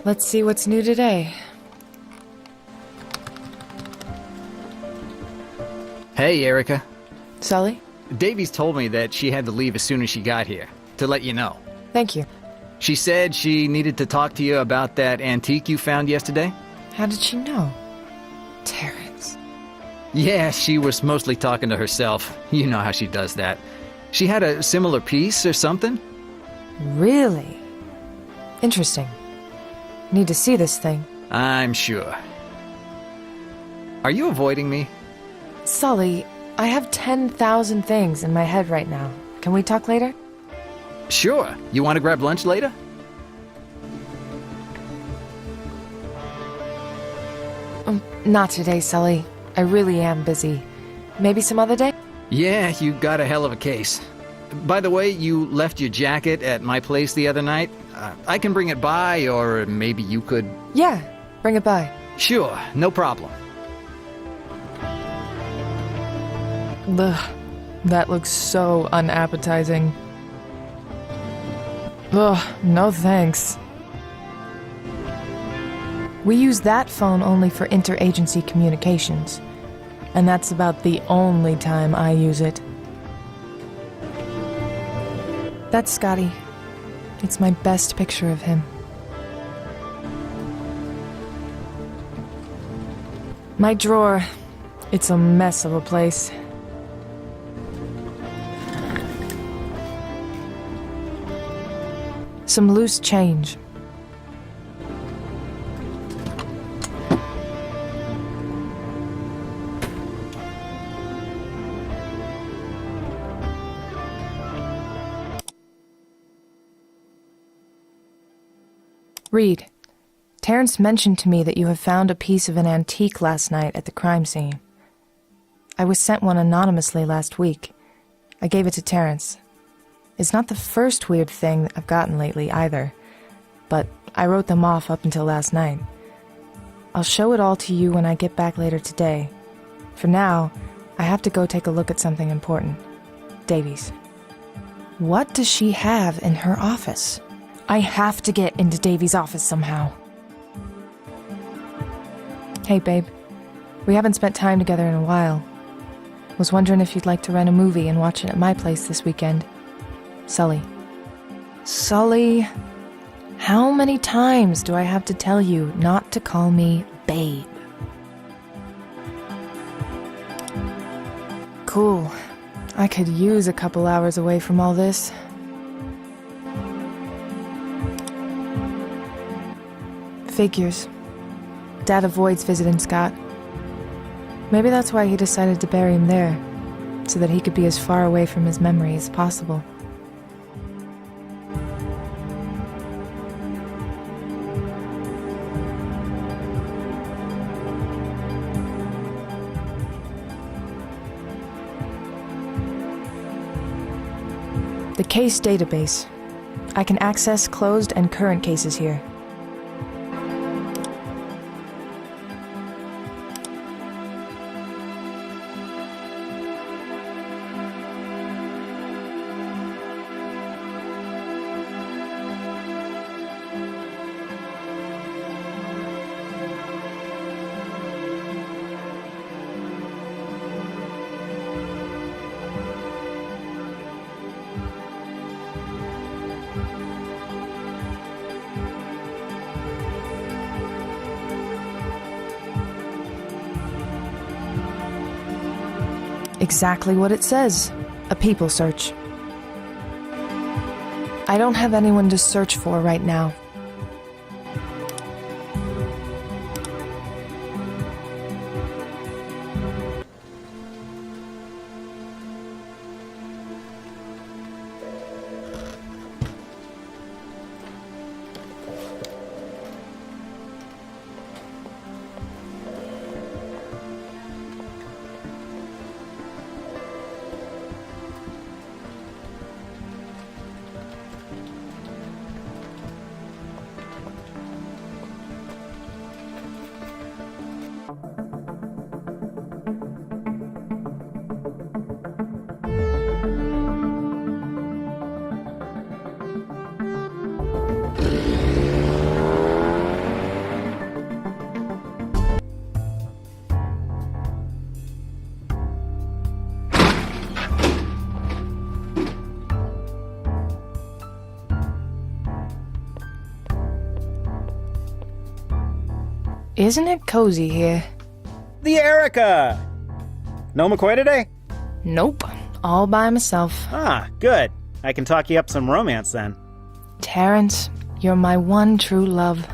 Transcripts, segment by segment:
Let's see what's new today. Hey, Erica. Sully? Davies told me that she had to leave as soon as she got here, to let you know. Thank you. She said she needed to talk to you about that antique you found yesterday. How did she know? Terrence. Yeah, she was mostly talking to herself. You know how she does that. She had a similar piece or something? Really? Interesting. Need to see this thing. I'm sure. Are you avoiding me? Sully, I have 10,000 things in my head right now. Can we talk later? Sure. You want to grab lunch later? Not today, Sully. I really am busy. Maybe some other day? Yeah, you got a hell of a case. By the way, you left your jacket at my place the other night. I can bring it by, or maybe you could... Yeah, bring it by. Sure, no problem. Ugh, that looks so unappetizing. Ugh, no thanks. We use that phone only for interagency communications. And that's about the only time I use it. That's Scotty. It's my best picture of him. My drawer. It's a mess of a place. Some loose change. Reed, Terrence mentioned to me that you have found a piece of an antique last night at the crime scene. I was sent one anonymously last week. I gave it to Terrence. It's not the first weird thing that I've gotten lately, either. But I wrote them off up until last night. I'll show it all to you when I get back later today. For now, I have to go take a look at something important. Davies. What does she have in her office? I have to get into Davies' office somehow. Hey, babe. We haven't spent time together in a while. Was wondering if you'd like to rent a movie and watch it at my place this weekend. Sully. Sully, how many times do I have to tell you not to call me babe? Cool. I could use a couple hours away from all this. Figures. Dad avoids visiting Scott. Maybe that's why he decided to bury him there, so that he could be as far away from his memory as possible. The case database. I can access closed and current cases here. Exactly what it says. A people search. I don't have anyone to search for right now. Isn't it cozy here? The Erica! No McCoy today? Nope. All by myself. Ah, good. I can talk you up some romance then. Terrence, you're my one true love.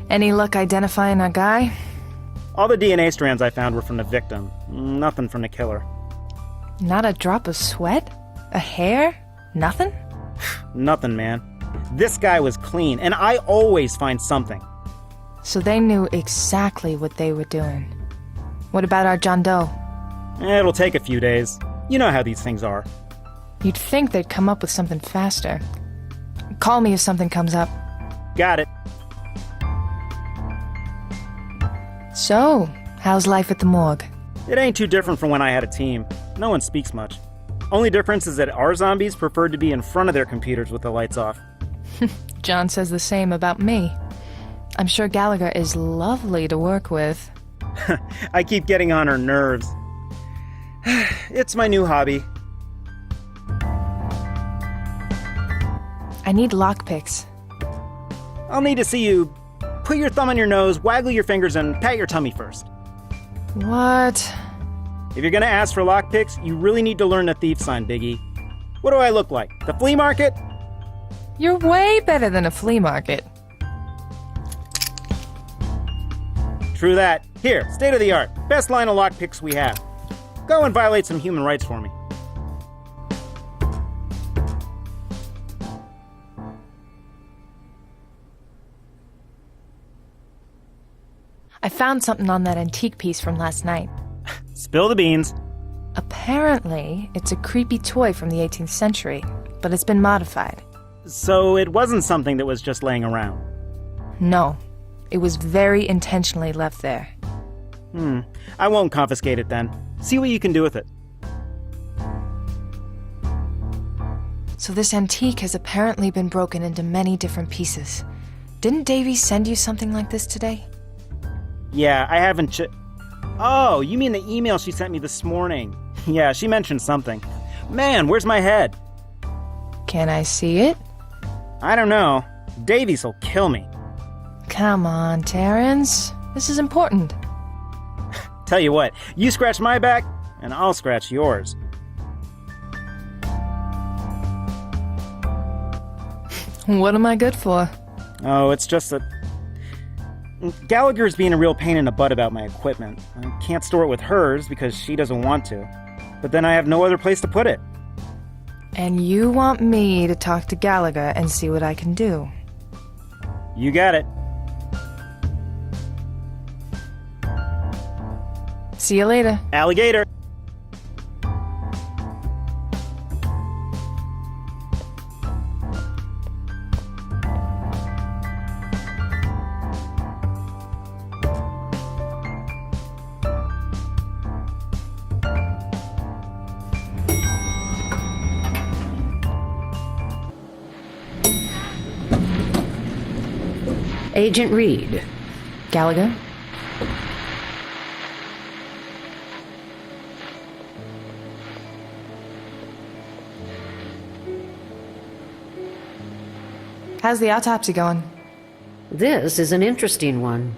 Any luck identifying our guy? All the DNA strands I found were from the victim. Nothing from the killer. Not a drop of sweat? A hair? Nothing? Nothing, man. This guy was clean, and I always find something. So they knew exactly what they were doing. What about our John Doe? It'll take a few days. You know how these things are. You'd think they'd come up with something faster. Call me if something comes up. Got it. So, how's life at the morgue? It ain't too different from when I had a team. No one speaks much. Only difference is that our zombies preferred to be in front of their computers with the lights off. John says the same about me. I'm sure Gallagher is lovely to work with. I keep getting on her nerves. It's my new hobby. I need lockpicks. I'll need to see you put your thumb on your nose, waggle your fingers, and pat your tummy first. What? If you're gonna ask for lockpicks, you really need to learn the thief sign, Biggie. What do I look like? The flea market? You're way better than a flea market. True that. Here, state of the art. Best line of lockpicks we have. Go and violate some human rights for me. I found something on that antique piece from last night. Spill the beans. Apparently, it's a creepy toy from the 18th century, but it's been modified. So it wasn't something that was just laying around. No, it was very intentionally left there. I won't confiscate it then. See what you can do with it. So this antique has apparently been broken into many different pieces. Didn't Davy send you something like this today? Yeah, I haven't Oh, you mean the email she sent me this morning. Yeah, she mentioned something. Man, where's my head? Can I see it? I don't know. Davies'll kill me. Come on, Terrence. This is important. Tell you what, you scratch my back, and I'll scratch yours. What am I good for? Oh, it's just that Gallagher's being a real pain in the butt about my equipment. I can't store it with hers because she doesn't want to. But then I have no other place to put it. And you want me to talk to Gallagher and see what I can do? You got it. See you later. Alligator. Agent Reed. Gallagher? How's the autopsy going? This is an interesting one.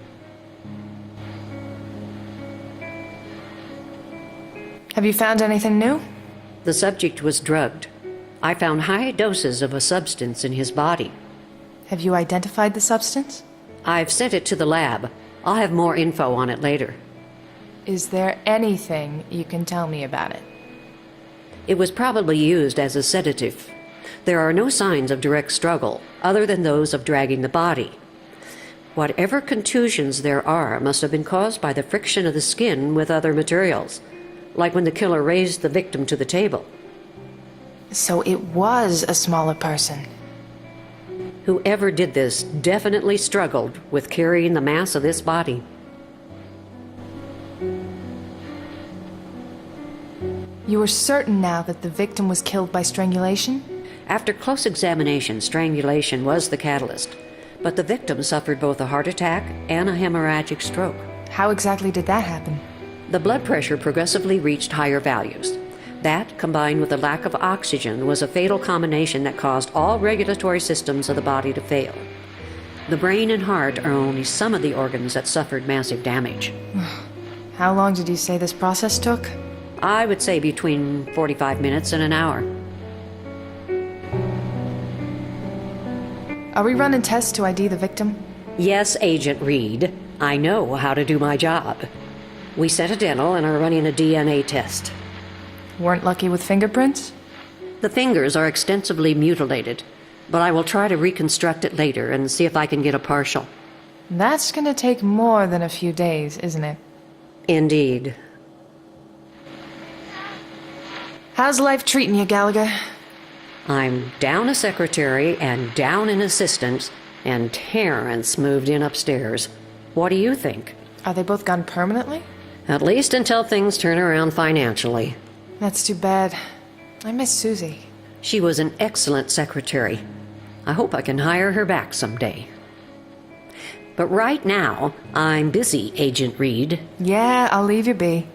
Have you found anything new? The subject was drugged. I found high doses of a substance in his body. Have you identified the substance? I've sent it to the lab. I'll have more info on it later. Is there anything you can tell me about it? It was probably used as a sedative. There are no signs of direct struggle, other than those of dragging the body. Whatever contusions there are must have been caused by the friction of the skin with other materials, like when the killer raised the victim to the table. So it was a smaller person. Whoever did this definitely struggled with carrying the mass of this body. You are certain now that the victim was killed by strangulation? After close examination, strangulation was the catalyst, but the victim suffered both a heart attack and a hemorrhagic stroke. How exactly did that happen? The blood pressure progressively reached higher values. That, combined with a lack of oxygen, was a fatal combination that caused all regulatory systems of the body to fail. The brain and heart are only some of the organs that suffered massive damage. How long did you say this process took? I would say between 45 minutes and an hour. Are we running tests to ID the victim? Yes, Agent Reed. I know how to do my job. We sent a dental and are running a DNA test. Weren't lucky with fingerprints? The fingers are extensively mutilated, but I will try to reconstruct it later and see if I can get a partial. That's gonna take more than a few days, isn't it? Indeed. How's life treating you, Gallagher? I'm down a secretary and down an assistant, and Terrence moved in upstairs. What do you think? Are they both gone permanently? At least until things turn around financially. That's too bad. I miss Susie. She was an excellent secretary. I hope I can hire her back someday. But right now, I'm busy, Agent Reed. Yeah, I'll leave you be.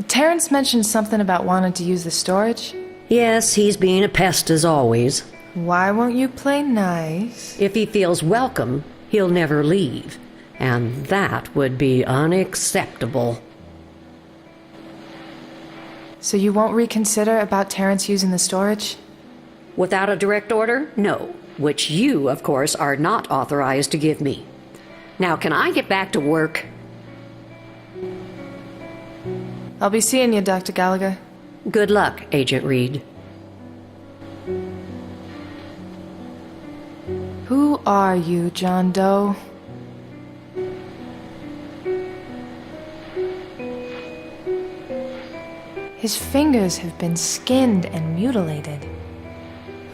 Terrence mentioned something about wanting to use the storage. Yes, he's being a pest as always. Why won't you play nice? If he feels welcome, he'll never leave. And that would be unacceptable. So you won't reconsider about Terrence using the storage? Without a direct order? No. Which you, of course, are not authorized to give me. Now, can I get back to work? I'll be seeing you, Dr. Gallagher. Good luck, Agent Reed. Who are you, John Doe? His fingers have been skinned and mutilated.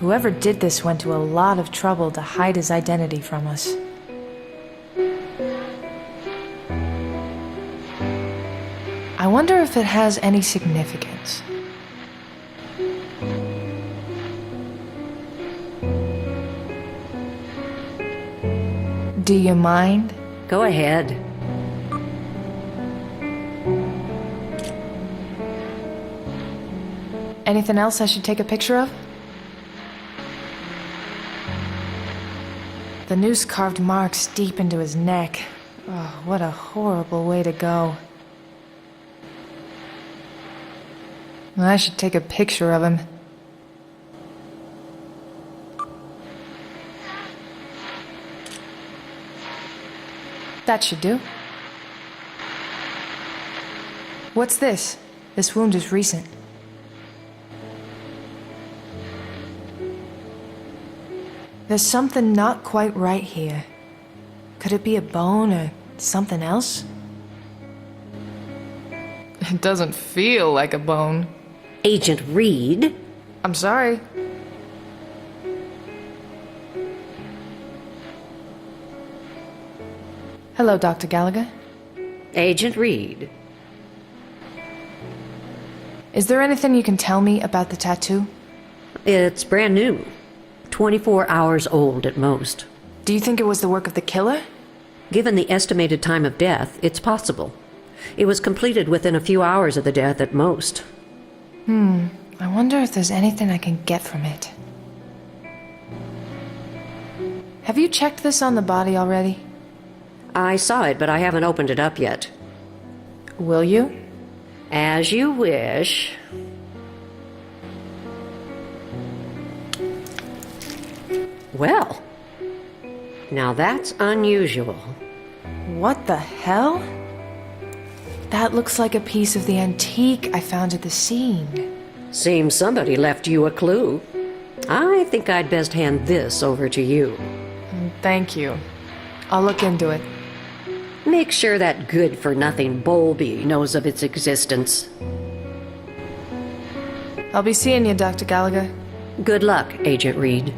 Whoever did this went to a lot of trouble to hide his identity from us. I wonder if it has any significance. Do you mind? Go ahead. Anything else I should take a picture of? The noose carved marks deep into his neck. Oh, what a horrible way to go. I should take a picture of him. That should do. What's this? This wound is recent. There's something not quite right here. Could it be a bone or something else? It doesn't feel like a bone. Agent Reed? I'm sorry. Hello, Dr. Gallagher. Agent Reed. Is there anything you can tell me about the tattoo? It's brand new. 24 hours old at most. Do you think it was the work of the killer? Given the estimated time of death, it's possible. It was completed within a few hours of the death at most. I wonder if there's anything I can get from it. Have you checked this on the body already? I saw it, but I haven't opened it up yet. Will you? As you wish. Well, now that's unusual. What the hell? That looks like a piece of the antique I found at the scene. Seems somebody left you a clue. I think I'd best hand this over to you. Thank you. I'll look into it. Make sure that good-for-nothing Bowlby knows of its existence. I'll be seeing you, Dr. Gallagher. Good luck, Agent Reed.